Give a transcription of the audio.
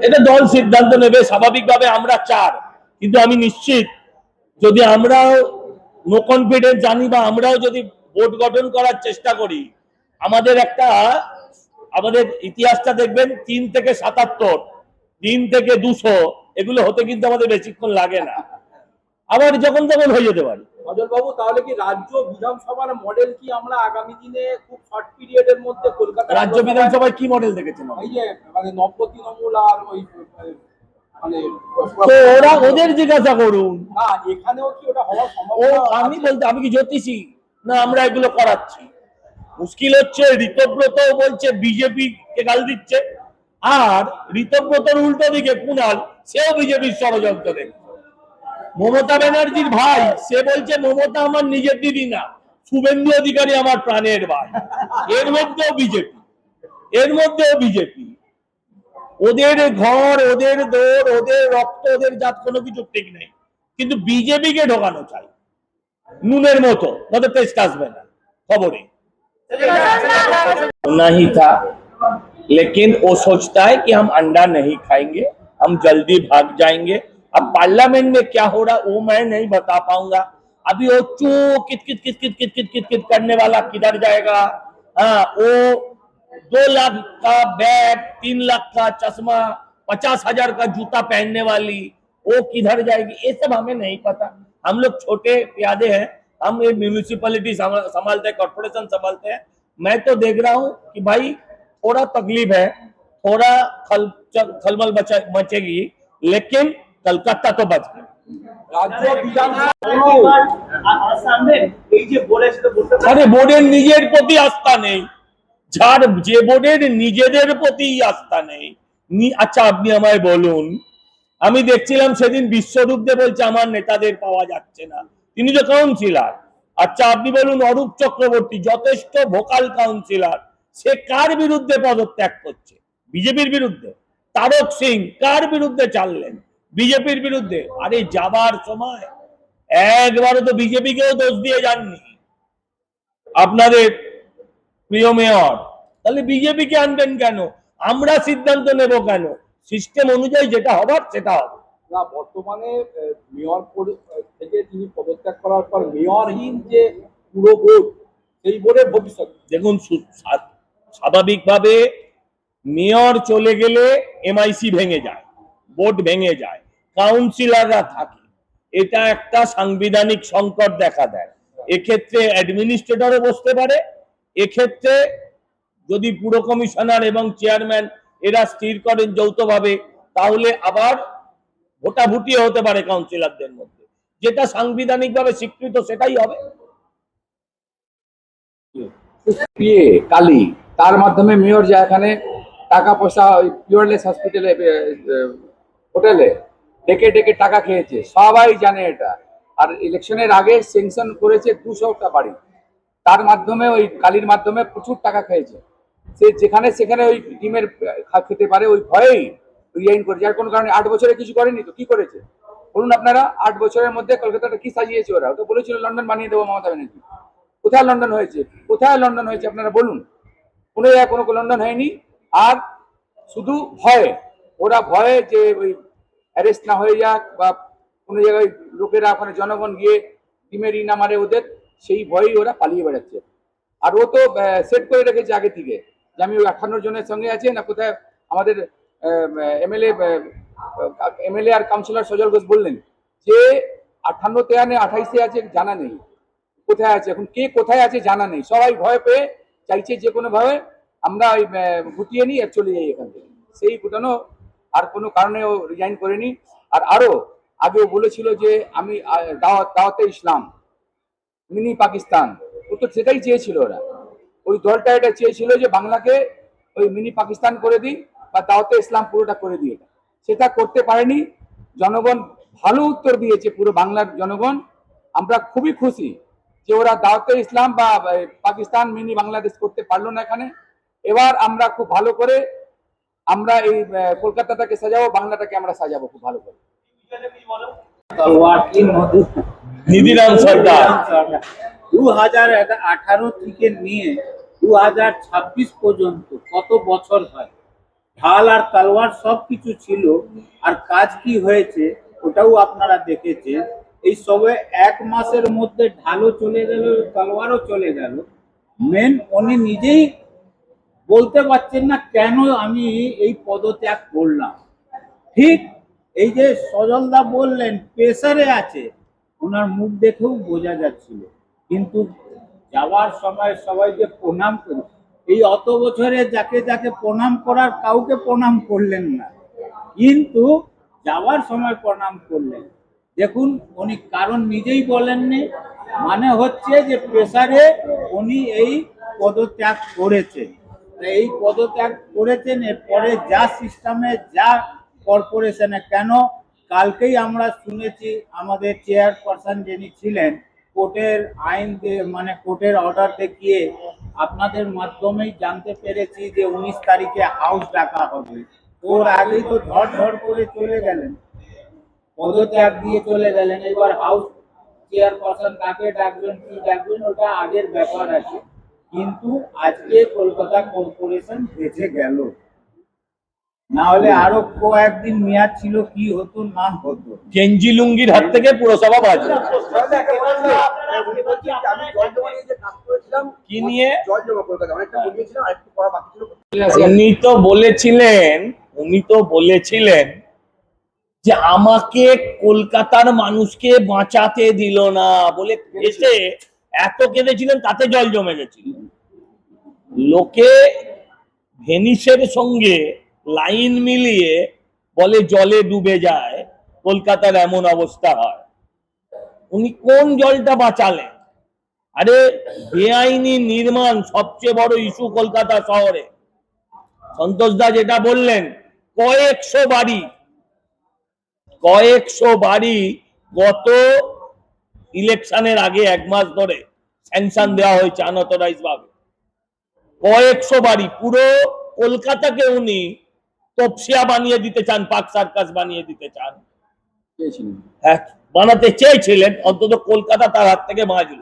এটা দল সিদ্ধান্ত নেবে, স্বাভাবিকভাবে আমরা চার, কিন্তু আমি নিশ্চিত যদি আমরাও নো কনফিডেন্স জানি বা আমরাও যদি ভোট গঠন করার চেষ্টা করি, আমাদের ইতিহাসটা দেখবেন 3 থেকে 77, 3 থেকে 200, এগুলো হতে কিন্তু আমাদের বেশিক্ষণ লাগে না, আবার যখন তখন হয়ে যেতে পারে। অজল বাবু, তাহলে কি রাজ্য বিধানসভার মডেল কি আমরা আগামী দিনে খুব শর্ট পিরিয়ডের মধ্যে কলকাতা রাজ্য বিধানসভায় কি মডেল দেখেছেন? এই যে মানে নবতৃণমূল আর ওই মানে ওরা ওদের জিজ্ঞাসা করুন না, এখানেও কি ওটা হওয়ার সম্ভাবনা? আমি কি জ্যোতিষী না আমরা এগুলো করাচ্ছি? মুশকিল হচ্ছে ঋতব্রত বলছে বিজেপি কে গাল দিচ্ছে, আর ঋতব্রতর উল্টো দিকে কুণাল, সেও বিজেপির ষড়যন্ত্র দেখছে। মমতা ব্যানার্জির ভাই সে বলছে মমতা আমার নিজের দিদি না, শুভেন্দু অধিকারী আমার প্রাণের ভাই। এর মধ্যেও বিজেপি, ওদের ঘর, ওদের দৌড়, ওদের রক্ত, ওদের জাত, কোনো কিছু ঠিক নেই, কিন্তু বিজেপিকে ঢোকানো চাই নুনের মতো, তাদের টেস্ট আসবে না খবরে। नहीं था, लेकिन वो सोचता है कि हम अंडा नहीं खाएंगे, हम जल्दी भाग जाएंगे। अब पार्लियामेंट में क्या हो रहा वो मैं नहीं बता पाऊंगा। अभी वो चू कित कित कित कित कित कित कित कित करने वाला किधर जाएगा? हाँ, वो 2 लाख का बैग, 3 लाख का चश्मा, 50,000 का जूता पहनने वाली वो किधर जाएगी, ये सब हमें नहीं पता। हम लोग छोटे प्यादे हैं, हम ये म्यूनिसिपैलिटी संभालते हैं, कॉर्पोरेशन संभालते हैं। मैं तो देख रहा हूं कि भाई थोड़ा तकलीफ है, थोड़ा खलबल मचेगी, लेकिन कलकत्ता तो बच गया। আরে বোর্ডের নিজের প্রতি আস্থা নেই, যার যে বোর্ডের নিজেদের প্রতি আস্থা নেই। আচ্ছা আপনি আমায় বলুন, আমি দেখছিলাম সেদিন বিশ্বরূপ দে বলছে আমার নেতাদের পাওয়া যাচ্ছে না, তিনি তো কাউন্সিলর। আচ্ছা আপনি বলুন, অরূপ চক্রবর্তী যথেষ্ট ভোকাল কাউন্সিলর, সে কার বিরুদ্ধে পদত্যাগ করছে? বিজেপির বিরুদ্ধে। তারক সিং কার বিরুদ্ধে চাললেন? বিজেপির বিরুদ্ধে। আরে যাবার সময় একবারও তো বিজেপিকেও দোষ দিয়ে যাননি আপনাদের প্রিয় মেয়র, তাহলে বিজেপিকে আনবেন কেন? আমরা সিদ্ধান্ত নেব কেন? সিস্টেম অনুযায়ী যেটা হবার সেটা হবে না। বর্তমানে মেয়র থেকে তিনি পদত্যাগ করার পর মেয়রহীন যে পুরো বোর্ড, সেই বোর্ডের ভবিষ্যৎ দেখুন, স্বাভাবিকভাবে মেয়র চলে গেলে এমআইসি ভেঙে যায়, বোর্ড ভেঙে যায়, কাউন্সিলররা থাকে, এটা একটা সাংবিধানিক সংকট দেখা দেয়। এক্ষেত্রে অ্যাডমিনিস্ট্রেটরও বসতে পারে, এক্ষেত্রে যদি পুর কমিশনার এবং চেয়ারম্যান এরা স্থির করেন যৌথভাবে, তাহলে আবার ভোটাভুটি হতে পারে কাউন্সিলরদের মধ্যে, যেটা সাংবিধানিকভাবে স্বীকৃত সেটাই হবে। কালি তার মাধ্যমে মেয়র যা এখানে টাকা পয়সা ওই পিওরলেস হসপিটালে হোটেলে ডেকে ডেকে টাকা খেয়েছে, সবাই জানে এটা। আর ইলেকশনের আগে স্যাংশন করেছে 200টা বাড়ি, তার মাধ্যমে ওই কালির মাধ্যমে প্রচুর টাকা খেয়েছে। সে যেখানে সেখানে ওই টিমের খেতে পারে ওই ভয়েই রিজাইন করেছে। আর কোনো কারণে 8 বছরে কিছু করেনি তো কি করেছে বলুন আপনারা? 8 বছরের মধ্যে কলকাতাটা কি সাজিয়েছে ওরা? তো বলেছিল লন্ডন বানিয়ে দেবো মমতা ব্যানার্জি। কোথায় লন্ডন হয়েছে? কোথায় লন্ডন হয়েছে আপনারা বলুন? কোনো জায়গায় কোনো লন্ডন হয়নি। আর শুধু ভয়ে, ওরা ভয়ে যে ওই অ্যারেস্ট না হয়ে যাক বা কোনো জায়গায় লোকেরা ওখানে জনগণ গিয়ে টিমের না মারে ওদের, সেই ভয়েই ওরা পালিয়ে বেড়াচ্ছে। আর ও তো সেট করে রেখেছে আগে থেকে যে আমি ওই 58 জনের সঙ্গে আছে না। কোথায় আমাদের এমএলএ আর কাউন্সিলর সজল ঘোষ বললেন যে 58-তে আনে 28-এ আছে জানা নেই, কোথায় আছে এখন, কে কোথায় আছে জানা নেই। সবাই ভয় পেয়ে চাইছে যে কোনো ভাবে আমরা ওই গুটিয়ে নিই আর চলে যাই এখান থেকে। সেই গুটানো আর কোনো কারণে ও রিজাইন করেনি। আর আরো আগেও বলেছিল যে আমি দাওয়াতে ইসলাম, মিনি পাকিস্তান, ও তো সেটাই চেয়েছিল। ওরা ওই দলটা এটা চেয়েছিল যে বাংলাকে ওই মিনি পাকিস্তান করে দিই বা দাওয়াতে ইসলাম পুরোটা করে দিই, সেটা করতে পারেনি। জনগণ ভালো উত্তর দিয়েছে, পুরো বাংলার জনগণ। আমরা খুবই খুশি যে ওরা দাওয়াতে ইসলাম বা পাকিস্তান মিনি বাংলাদেশ করতে পারলো না এখানে। এবার আমরা খুব ভালো করে আমরা এই কলকাতাটাকে সাজাবো, বাংলাটাকে আমরা সাজাবো খুব ভালো করে। নিধিরাম সরকার 2018 থেকে নিয়ে 2026 পর্যন্ত কত বছর হয়, ঢাল আর তলোয়ার সবকিছু ছিল, আর কাজ কি হয়েছে ওটাও আপনারা দেখেছেন। এই সবে 1 মাসের মধ্যে ঢালও চলে গেল, তলোয়ারও চলে গেল। মেন উনি নিজেই বলতে পারছেন না কেন আমি এই পদত্যাগ করলাম। ঠিক এই যে সজলদা বললেন প্রেসারে আছে, ওনার মুখ দেখেও বোঝা যাচ্ছিল। কিন্তু যাওয়ার সময় সবাইকে প্রণাম করি, এই অত বছরে যাকে যাকে প্রণাম করার কাউকে প্রণাম করলেন না, কিন্তু যাওয়ার সময় প্রণাম করলেন। দেখুন উনি কারণ নিজেই বলেননি, মানে হচ্ছে যে প্রেসারে উনি এই পদত্যাগ করেছেন। এই পদত্যাগ করেছেন, এরপরে যা সিস্টেমে যা কর্পোরেশনে কেন কালকেই আমরা শুনেছি আমাদের চেয়ারপারসন যিনি ছিলেন কোর্টের আইন মানে কোর্টের অর্ডার দেখিয়ে আপনাদের মাধ্যমেই জানতে পেরেছি যে 19 তারিখে হাউস ডাকা হবে। ওর আগেই তো ধর ধর করে চলে গেলেন, পদত্যাগ দিয়ে চলে গেলেন। এবার হাউস চেয়ারপারসন কাকে ডাকবেন কি ডাকবেন ওটা আগের ব্যাপার আছে, কিন্তু আজকে কলকাতা কর্পোরেশন বেঁচে গেল, না হলে আরো কয়েকদিন মেয়াদ ছিল কি হতো না হতো। গেঞ্জি লুঙ্গির হাত থেকে পুরসভা বাজবে। কি নিয়ে উনি তো বলেছিলেন যে আমাকে কলকাতার মানুষকে বাঁচাতে দিল না বলে এসে এত কেঁদেছিলেন, তাতে জল জমে গেছিল। লোকে ভেনিসের সঙ্গে লাইন মিলিয়ে বলে জলে ডুবে যায়, কলকাতার এমন অবস্থা হয়। উনি কোন জলটা বাঁচালেন? আরে বেআইনি নির্মাণ সবচেয়ে বড় ইস্যু কলকাতা শহরে। সন্তোষ দা যেটা বললেন, কয়েকশো বাড়ি গত ইলেকশনের আগে 1 মাস ধরে স্যাংশন দেওয়া হয়েছে আনঅথরাইজ ভাবে। কয়েকশো বাড়ি, পুরো কলকাতাকে উনি তপসিয়া বানিয়ে দিতে চান, পার্ক সার্কাস বানিয়ে দিতে চান। হ্যাঁ, বানাতে চেয়েছিলেন, অন্তত কলকাতা তার হাত থেকে বাঁচল।